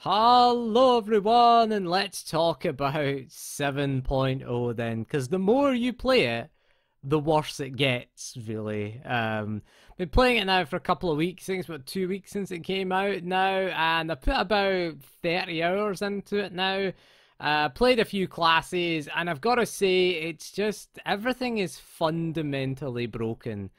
Hello everyone, and let's talk about 7.0 then, because the more you play it, the worse it gets, really. Been playing it now for a couple of weeks. I think it's about 2 weeks since it came out now, and I put about 30 hours into it now. Played a few classes, and I've got to say, it's just everything is fundamentally broken.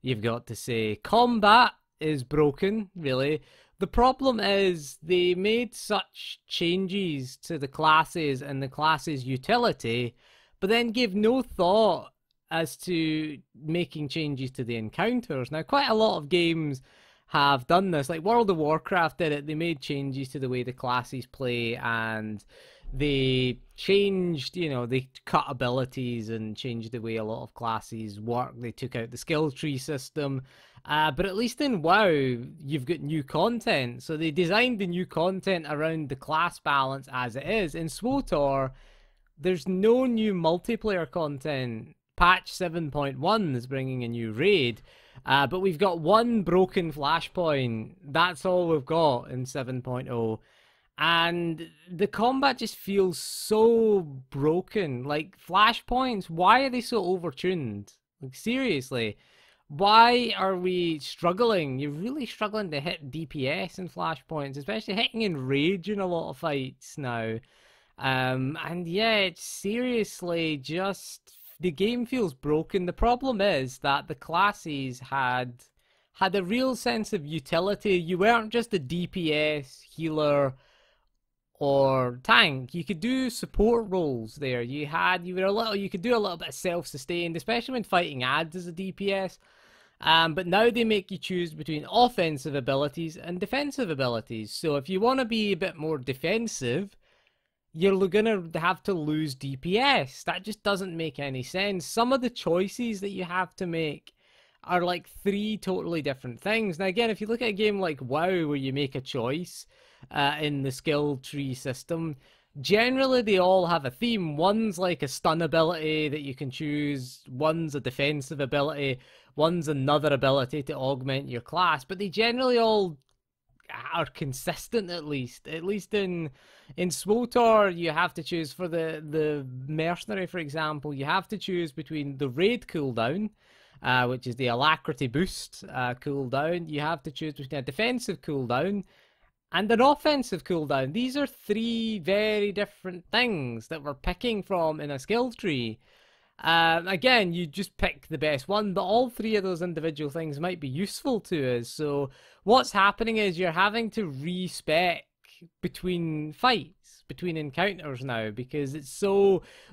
You've got to say, combat is broken, really. The problem is they made such changes to the classes and the classes' utility, but then gave no thought as to making changes to the encounters. Now, quite a lot of games have done this. Like World of Warcraft did it. They made changes to the way the classes play, and they changed, they cut abilities and changed the way a lot of classes work. They took out the skill tree system. But at least in WoW, you've got new content. So they designed the new content around the class balance as it is. In SWTOR, there's no new multiplayer content. Patch 7.1 is bringing a new raid. But we've got one broken flashpoint. That's all we've got in 7.0. And the combat just feels so broken. Like, flashpoints, why are they so overtuned? Like, seriously. Why are we struggling? You're really struggling to hit DPS in flashpoints, especially hitting in rage in a lot of fights now. And yeah, it's seriously just the game feels broken. The problem is that the classes had a real sense of utility. You weren't just a DPS healer or tank. You could do support roles there. You could do a little bit of self-sustained, especially when fighting ads as a DPS. But now they make you choose between offensive abilities and defensive abilities. So if you want to be a bit more defensive, you're going to have to lose DPS. That just doesn't make any sense. Some of the choices that you have to make are like three totally different things. Now again, if you look at a game like WoW where you make a choice in the skill tree system, generally they all have a theme. One's like a stun ability that you can choose, one's a defensive ability, one's another ability to augment your class, but they generally all are consistent at least. At least in SWTOR, you have to choose for the mercenary, for example, you have to choose between the raid cooldown, which is the alacrity boost cooldown. You have to choose between a defensive cooldown and an offensive cooldown. These are three very different things that we're picking from in a skill tree. Again, you just pick the best one, but all three of those individual things might be useful to us. So what's happening is you're having to respec between fights, between encounters now, because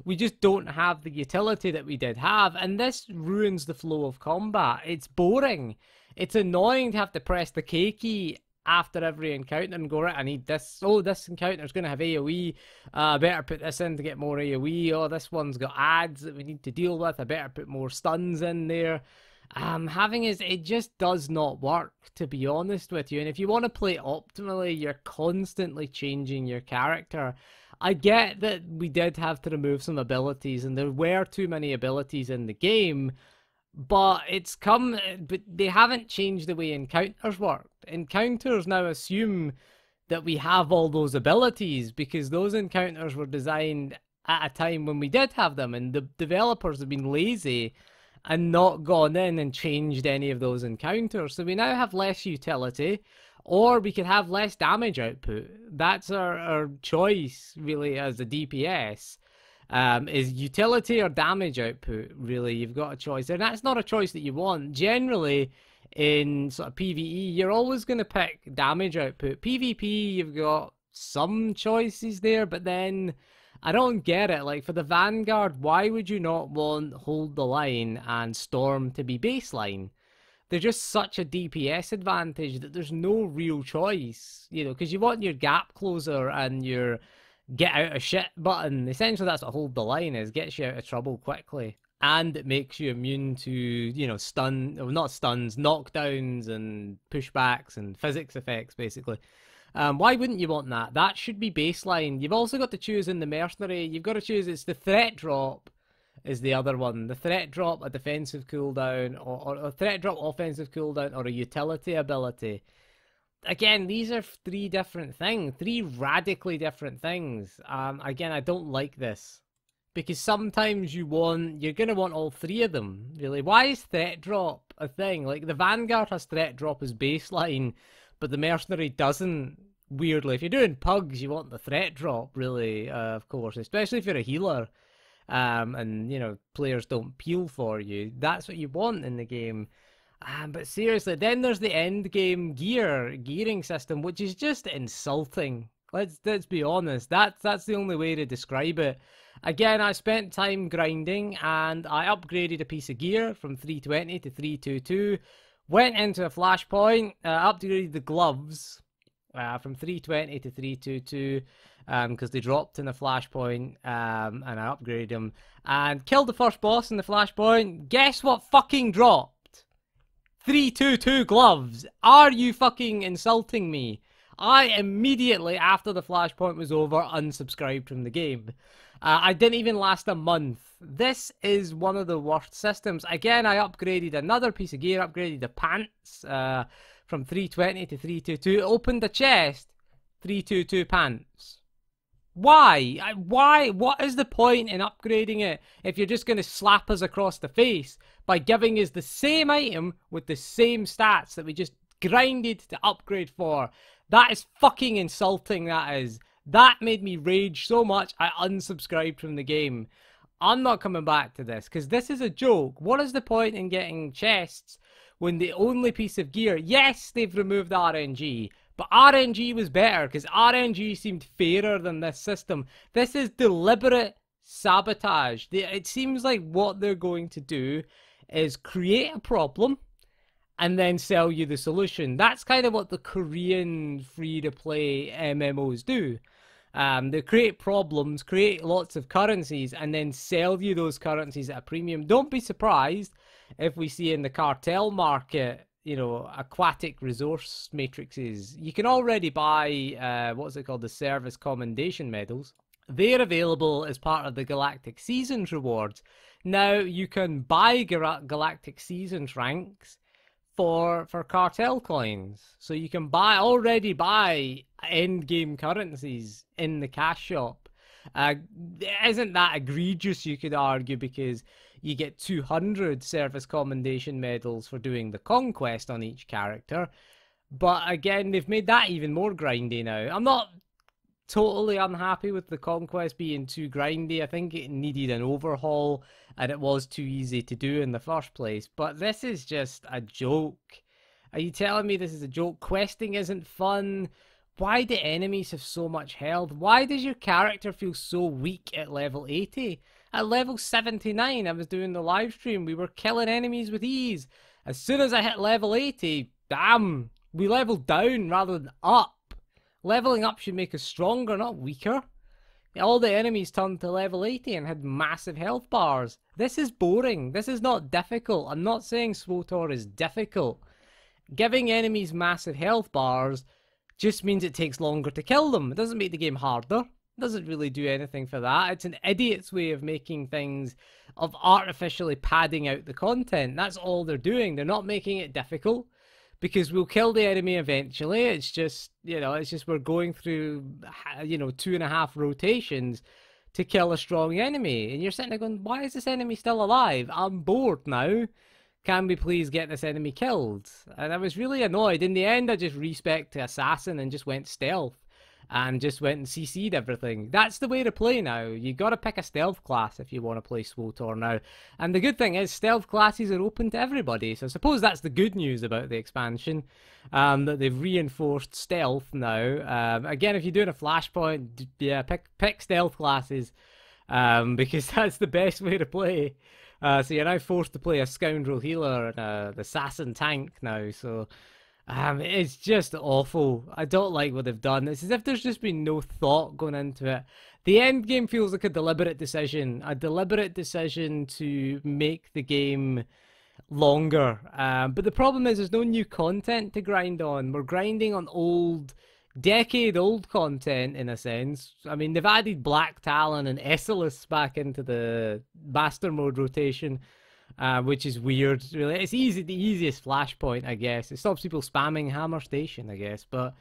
we just don't have the utility that we did have, and this ruins the flow of combat. It's boring. It's annoying to have to press the K key after every encounter and go, right, I need this. Oh, this encounter's going to have AoE. I better put this in to get more AoE. Oh, this one's got ads that we need to deal with. I better put more stuns in there. It just does not work, to be honest with you. And if you want to play optimally, you're constantly changing your character. I get that we did have to remove some abilities, and there were too many abilities in the game, but they haven't changed the way encounters work. Encounters now assume that we have all those abilities because those encounters were designed at a time when we did have them, and the developers have been lazy and not gone in and changed any of those encounters. So we now have less utility, or we could have less damage output. That's our choice, really, as a DPS. Is utility or damage output, really. You've got a choice. And that's not a choice that you want. Generally, in sort of PvE, you're always going to pick damage output. PvP, you've got some choices there, but then I don't get it. Like, for the Vanguard, why would you not want Hold the Line and Storm to be baseline? They're just such a DPS advantage that there's no real choice, because you want your gap closer and your get out of shit button. Essentially, that's what Hold the Line is. Gets you out of trouble quickly. And it makes you immune to, not stuns, knockdowns and pushbacks and physics effects, basically. Why wouldn't you want that? That should be baseline. You've also got to choose in the mercenary. You've got to choose, it's the threat drop is the other one. The threat drop, a defensive cooldown, or a threat drop offensive cooldown, or a utility ability. again, these are three different things, three radically different things. Again, I don't like this. Because sometimes you're going to want all three of them, really. Why is threat drop a thing? Like, the Vanguard has threat drop as baseline, but the Mercenary doesn't, weirdly. If you're doing pugs, you want the threat drop, really, of course. Especially if you're a healer, and, you know, players don't peel for you. That's what you want in the game. But seriously, then there's the end game gearing system, which is just insulting. Let's be honest. That's the only way to describe it. Again, I spent time grinding and I upgraded a piece of gear from 320 to 322. Went into a flashpoint, upgraded the gloves from 320 to 322 because they dropped in a flashpoint, and I upgraded them and killed the first boss in the flashpoint. Guess what fucking dropped? 322 gloves. Are you fucking insulting me? I immediately, after the flashpoint was over, unsubscribed from the game. I didn't even last a month. This is one of the worst systems. Again, I upgraded another piece of gear, upgraded the pants from 320 to 322. Opened the chest, 322 pants. Why? Why? What is the point in upgrading it if you're just going to slap us across the face by giving us the same item with the same stats that we just grinded to upgrade for? That is fucking insulting, that is. That made me rage so much, I unsubscribed from the game. I'm not coming back to this, because this is a joke. What is the point in getting chests when the only piece of gear... Yes, they've removed RNG, but RNG was better, because RNG seemed fairer than this system. This is deliberate sabotage. It seems like what they're going to do is create a problem and then sell you the solution. That's kind of what the Korean free-to-play MMOs do. They create problems, create lots of currencies, and then sell you those currencies at a premium. Don't be surprised if we see in the cartel market, you know, aquatic resource matrices. You can already buy, what's it called, the service commendation medals. They're available as part of the Galactic Seasons rewards. Now, you can buy Galactic Seasons ranks for cartel coins. So you can already buy end game currencies in the cash shop. Isn't that egregious, you could argue, because you get 200 service commendation medals for doing the conquest on each character. But again, they've made that even more grindy now. I'm not totally unhappy with the conquest being too grindy. I think it needed an overhaul and it was too easy to do in the first place. But this is just a joke. Are you telling me this is a joke? Questing isn't fun. Why do enemies have so much health? Why does your character feel so weak at level 80? At level 79, I was doing the live stream, we were killing enemies with ease. As soon as I hit level 80, damn, we leveled down rather than up. Leveling up should make us stronger, not weaker. All the enemies turned to level 80 and had massive health bars. This is boring. This is not difficult. I'm not saying SWTOR is difficult. Giving enemies massive health bars just means it takes longer to kill them. It doesn't make the game harder. It doesn't really do anything for that. It's an idiot's way of making things, of artificially padding out the content. That's all they're doing. They're not making it difficult. Because we'll kill the enemy eventually. It's just, you know, we're going through, you know, 2.5 rotations to kill a strong enemy. And you're sitting there going, why is this enemy still alive? I'm bored now. Can we please get this enemy killed? And I was really annoyed. In the end, I just respec'd to Assassin and just went stealth. And just went and CC'd everything. That's the way to play now. You gotta pick a stealth class if you want to play SWTOR now. And the good thing is, stealth classes are open to everybody. So I suppose that's the good news about the expansion. That they've reinforced stealth now. Again, if you're doing a flashpoint, yeah, pick stealth classes. Because that's the best way to play. So you're now forced to play a scoundrel healer and the assassin tank now. So... it's just awful. I don't like what they've done. It's as if there's just been no thought going into it. The end game feels like a deliberate decision. A deliberate decision to make the game longer. But the problem is there's no new content to grind on. We're grinding on old, decade-old content in a sense. I mean, they've added Black Talon and Essilus back into the Master Mode rotation. which is weird. Really, it's easy, the easiest flashpoint, I guess. It stops people spamming Hammer Station, I guess. But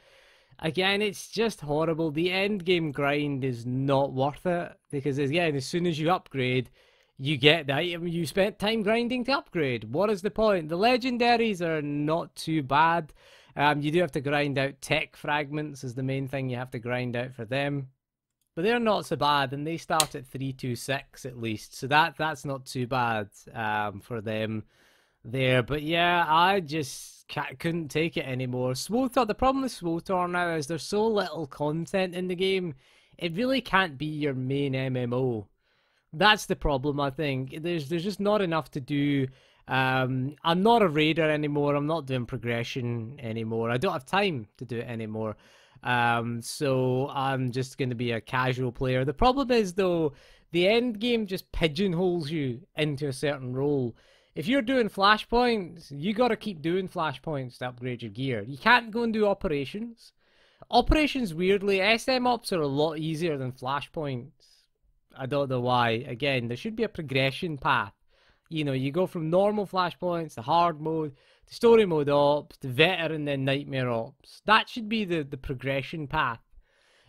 again, it's just horrible. The end game grind is not worth it because again, as soon as you upgrade, you get the item you spent time grinding to upgrade. What is the point? The legendaries are not too bad. You do have to grind out tech fragments is the main thing you have to grind out for them. But they're not so bad, and they start at 326 at least, so that's not too bad for them there. But yeah, I just couldn't take it anymore. SWTOR, the problem with SWTOR now is there's so little content in the game, it really can't be your main MMO. That's the problem, I think. There's just not enough to do. I'm not a raider anymore. I'm not doing progression anymore. I don't have time to do it anymore. So I'm just going to be a casual player. The problem is, though, the end game just pigeonholes you into a certain role. If you're doing flashpoints, you got to keep doing flashpoints to upgrade your gear. You can't go and do operations. Operations, weirdly, SM ops are a lot easier than flashpoints. I don't know why. Again, there should be a progression path. You know, you go from normal flashpoints to hard mode, to story mode ops, to veteran, then nightmare ops. That should be the progression path,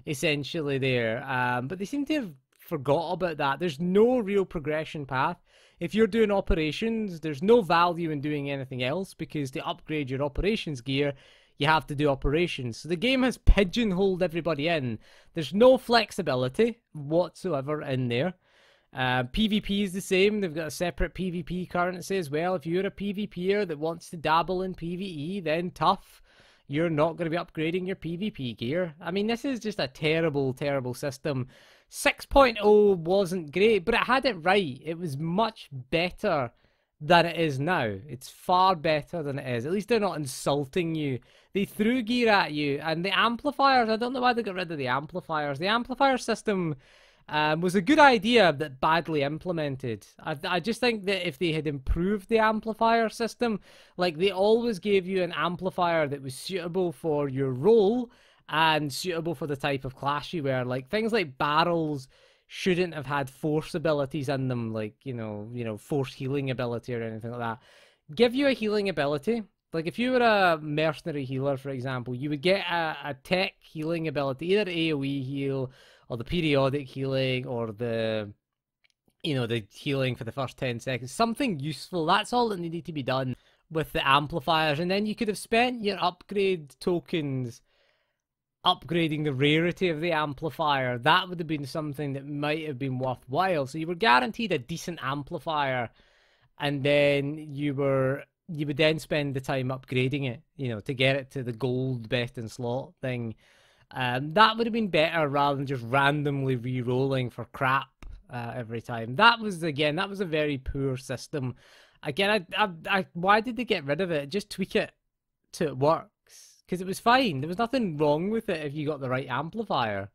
essentially, there. But they seem to have forgot about that. There's no real progression path. If you're doing operations, there's no value in doing anything else, because to upgrade your operations gear, you have to do operations. So the game has pigeonholed everybody in. There's no flexibility whatsoever in there. PvP is the same. They've got a separate PvP currency as well. If you're a PvPer that wants to dabble in PvE, then tough. You're not going to be upgrading your PvP gear. I mean, this is just a terrible, terrible system. 6.0 wasn't great, but it had it right. It was much better than it is now. It's far better than it is. At least they're not insulting you. They threw gear at you, and the amplifiers, I don't know why they got rid of the amplifiers. The amplifier system was a good idea, but badly implemented. I just think that if they had improved the amplifier system, like they always gave you an amplifier that was suitable for your role and suitable for the type of class you were. Like things like barrels shouldn't have had force abilities in them, like you know, force healing ability or anything like that. Give you a healing ability. Like if you were a mercenary healer, for example, you would get a tech healing ability, either AoE heal or the periodic healing, or the healing for the first 10 seconds. Something useful. That's all that needed to be done with the amplifiers. And then you could have spent your upgrade tokens upgrading the rarity of the amplifier. That would have been something that might have been worthwhile. So you were guaranteed a decent amplifier, and then you would then spend the time upgrading it, to get it to the gold best in slot thing. That would have been better rather than just randomly re-rolling for crap every time. That was a very poor system. Again, why did they get rid of it? Just tweak it to it works, because it was fine. There was nothing wrong with it if you got the right amplifier.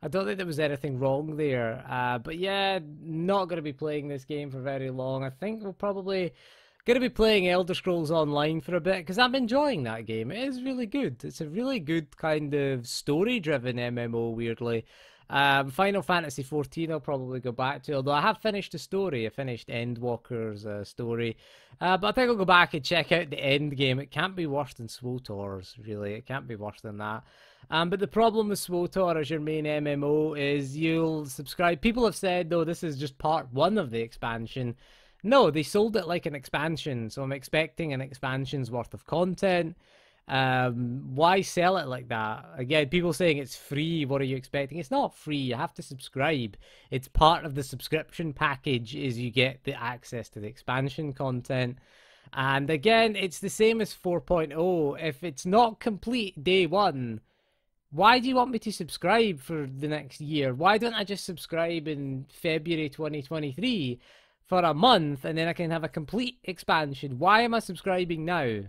I don't think there was anything wrong there. But yeah, not going to be playing this game for very long. I think we'll probably going to be playing Elder Scrolls Online for a bit, because I'm enjoying that game. It is really good. It's a really good kind of story-driven MMO, weirdly. Final Fantasy XIV I'll probably go back to, although I have finished the story. I finished Endwalker's story. But I think I'll go back and check out the end game. It can't be worse than SWTOR's, really. It can't be worse than that. But the problem with SWTOR as your main MMO is you'll subscribe. People have said, though, this is just part 1 of the expansion. No, they sold it like an expansion, so I'm expecting an expansion's worth of content. Why sell it like that? Again, people saying it's free, what are you expecting? It's not free, you have to subscribe. It's part of the subscription package, is you get the access to the expansion content. And again, it's the same as 4.0. If it's not complete day 1, why do you want me to subscribe for the next year? Why don't I just subscribe in February 2023? For a month, and then I can have a complete expansion? Why am I subscribing now?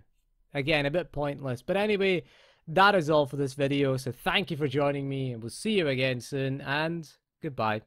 Again, a bit pointless. But anyway, that is all for this video. So thank you for joining me, and we'll see you again soon, and goodbye.